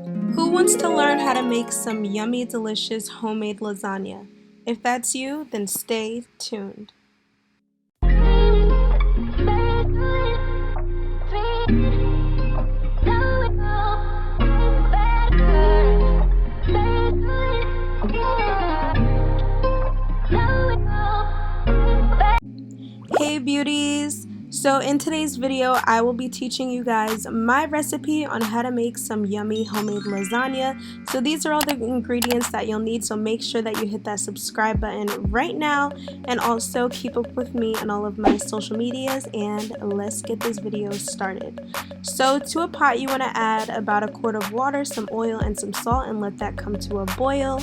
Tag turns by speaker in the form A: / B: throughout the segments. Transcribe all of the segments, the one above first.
A: Who wants to learn how to make some yummy, delicious homemade lasagna? If that's you, then stay tuned. Hey beauties! So in today's video, I will be teaching you guys my recipe on how to make some yummy homemade lasagna. So these are all the ingredients that you'll need, so make sure that you hit that subscribe button right now, and also keep up with me on all of my social medias, and let's get this video started. So to a pot, you want to add about a quart of water, some oil, and some salt, and let that come to a boil.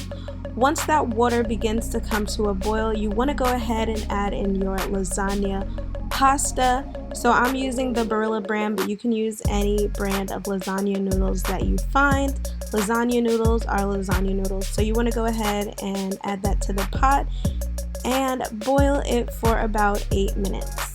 A: Once that water begins to come to a boil, you want to go ahead and add in your lasagna pasta. So I'm using the Barilla brand, but you can use any brand of lasagna noodles that you find. Lasagna noodles are lasagna noodles. So you want to go ahead and add that to the pot and boil it for about 8 minutes.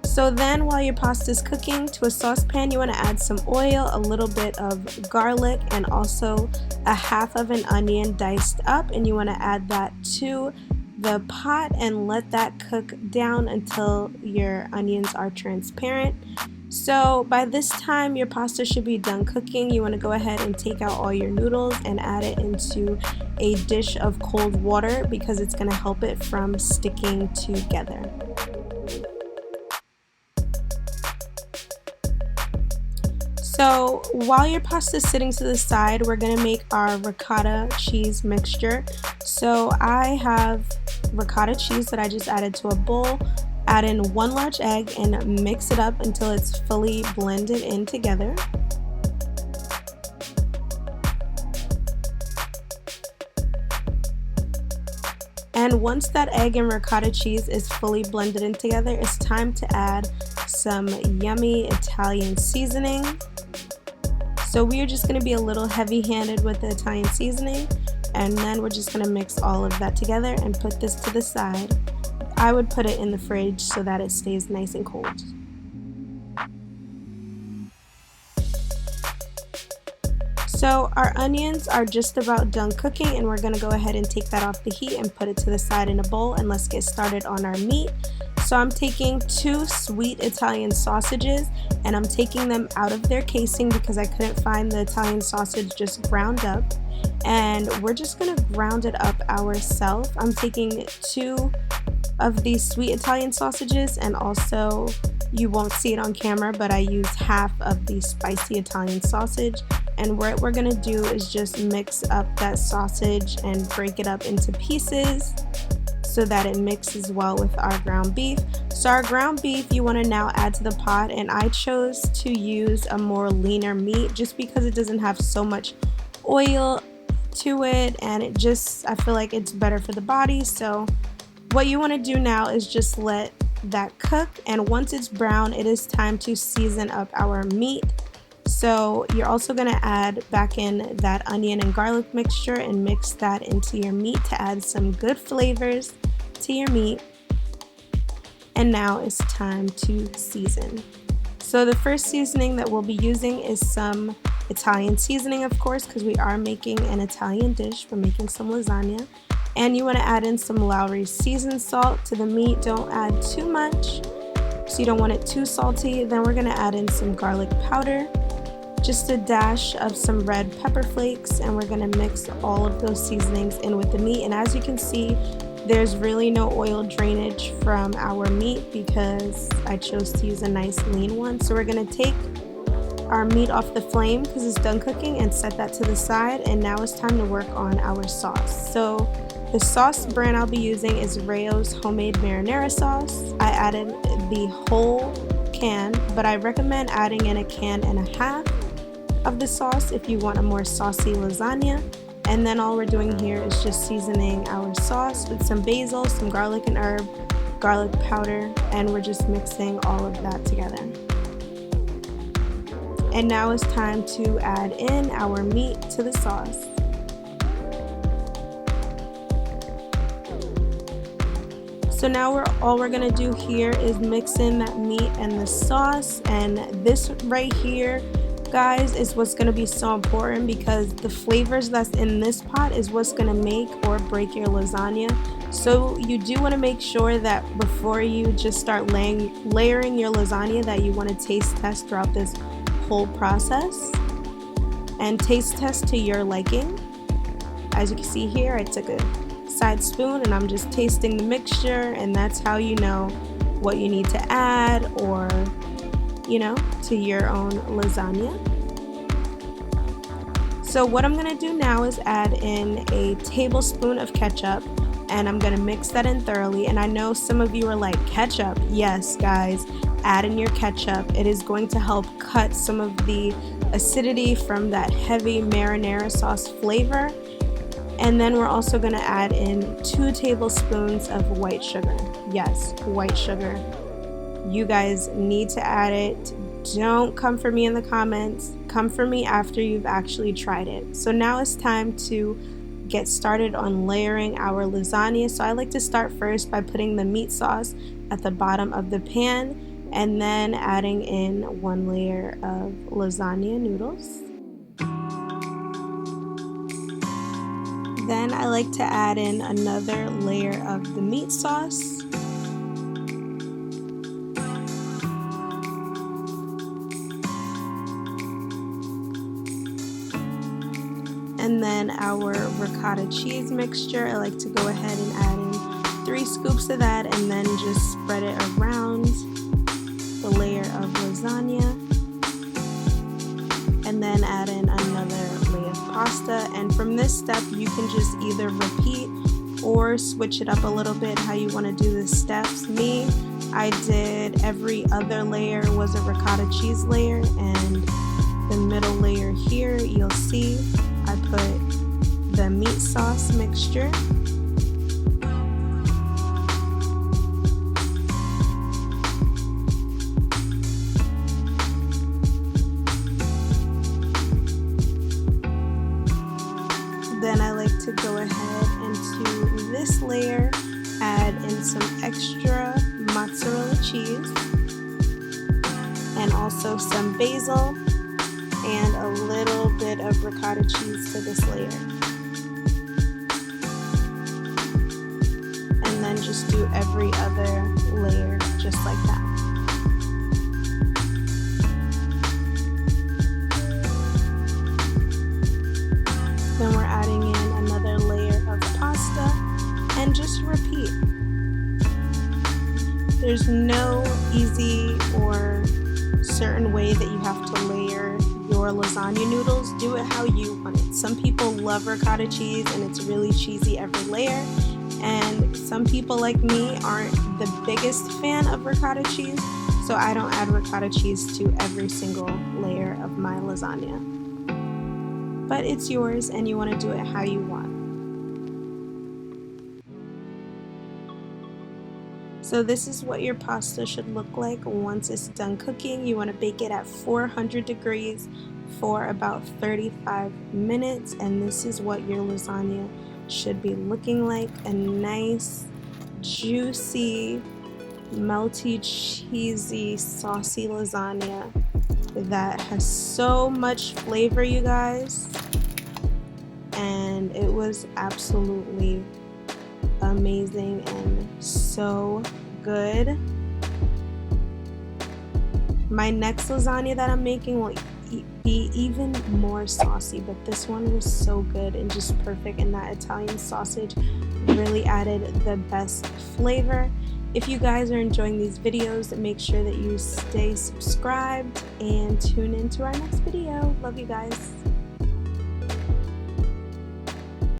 A: So then while your pasta is cooking, to a saucepan you want to add some oil, a little bit of garlic, and also a half of an onion diced up, and you want to add that to the pot and let that cook down until your onions are transparent. So by this time your pasta should be done cooking. You want to go ahead and take out all your noodles and add it into a dish of cold water because it's going to help it from sticking together. So while your pasta is sitting to the side, we're going to make our ricotta cheese mixture. So I have ricotta cheese that I just added to a bowl. Add in 1 large egg and mix it up until it's fully blended in together. And once that egg and ricotta cheese is fully blended in together, it's time to add some yummy Italian seasoning. So we are just going to be a little heavy-handed with the Italian seasoning, and then we're just going to mix all of that together and put this to the side. I would put it in the fridge so that it stays nice and cold. So our onions are just about done cooking, and we're going to go ahead and take that off the heat and put it to the side in a bowl, and let's get started on our meat. So I'm taking 2 sweet Italian sausages and I'm taking them out of their casing because I couldn't find the Italian sausage just ground up, and we're just going to ground it up ourselves. I'm taking 2 of these sweet Italian sausages, and also you won't see it on camera, but I use half of the spicy Italian sausage. And what we're going to do is just mix up that sausage and break it up into pieces so that it mixes well with our ground beef. So our ground beef you want to now add to the pot, and I chose to use a more leaner meat just because it doesn't have so much oil to it, and I feel like it's better for the body. So what you want to do now is just let that cook, and once it's brown, it is time to season up our meat. So you're also going to add back in that onion and garlic mixture and mix that into your meat to add some good flavors to your meat. And now it's time to season. So the first seasoning that we'll be using is some Italian seasoning, of course, because we are making an Italian dish. We're making some lasagna. And you want to add in some Lowry's seasoned salt to the meat. Don't add too much, so you don't want it too salty. Then we're going to add in some garlic powder, just a dash of some red pepper flakes, and we're going to mix all of those seasonings in with the meat. And as you can see, there's really no oil drainage from our meat because I chose to use a nice lean one. So we're going to take our meat off the flame because it's done cooking and set that to the side, and now it's time to work on our sauce. So the sauce brand I'll be using is Rao's homemade marinara sauce. I added the whole can, but I recommend adding in 1.5 cans of the sauce if you want a more saucy lasagna. And then all we're doing here is just seasoning our sauce with some basil, some garlic and herb, garlic powder, and we're just mixing all of that together. And now it's time to add in our meat to the sauce. So now all we're gonna do here is mix in that meat and the sauce, and this right here guys, is what's going to be so important, because the flavors that's in this pot is what's going to make or break your lasagna. So you do want to make sure that before you just start layering your lasagna, that you want to taste test throughout this whole process and taste test to your liking. As you can see here, I took a side spoon and I'm just tasting the mixture, and that's how you know what you need to add, or to your own lasagna. So what I'm gonna do now is add in a tablespoon of ketchup, and I'm gonna mix that in thoroughly. And I know some of you are like, ketchup? Yes, guys, add in your ketchup. It is going to help cut some of the acidity from that heavy marinara sauce flavor. And then we're also gonna add in 2 tablespoons of white sugar. Yes, white sugar. You guys need to add it. Don't come for me in the comments. Come for me after you've actually tried it. So now it's time to get started on layering our lasagna. So I like to start first by putting the meat sauce at the bottom of the pan, and then adding in 1 layer of lasagna noodles. Then I like to add in another layer of the meat sauce. And then our ricotta cheese mixture, I like to go ahead and add in 3 scoops of that, and then just spread it around the layer of lasagna. And then add in another layer of pasta. And from this step, you can just either repeat or switch it up a little bit how you want to do the steps. Me, I did every other layer was a ricotta cheese layer, and the middle layer here, you'll see I put the meat sauce mixture. Then I like to go ahead and to this layer add in some extra mozzarella cheese, and also some basil, and a little bit of ricotta cheese to this layer. And then just do every other layer just like that. Then we're adding in another layer of pasta, and just repeat. There's no easy or certain way that you have to layer your lasagna noodles. Do it how you want it. Some people love ricotta cheese and it's really cheesy every layer, and some people like me aren't the biggest fan of ricotta cheese, so I don't add ricotta cheese to every single layer of my lasagna. But it's yours, and you want to do it how you want. So this is what your pasta should look like once it's done cooking. You want to bake it at 400 degrees for about 35 minutes, and this is what your lasagna should be looking like. A nice, juicy, melty, cheesy, saucy lasagna that has so much flavor, you guys. And it was absolutely amazing and so good. My next lasagna that I'm making will be even more saucy, but this one was so good and just perfect, and that Italian sausage really added the best flavor. If you guys are enjoying these videos, make sure that you stay subscribed and tune into our next video. Love you guys.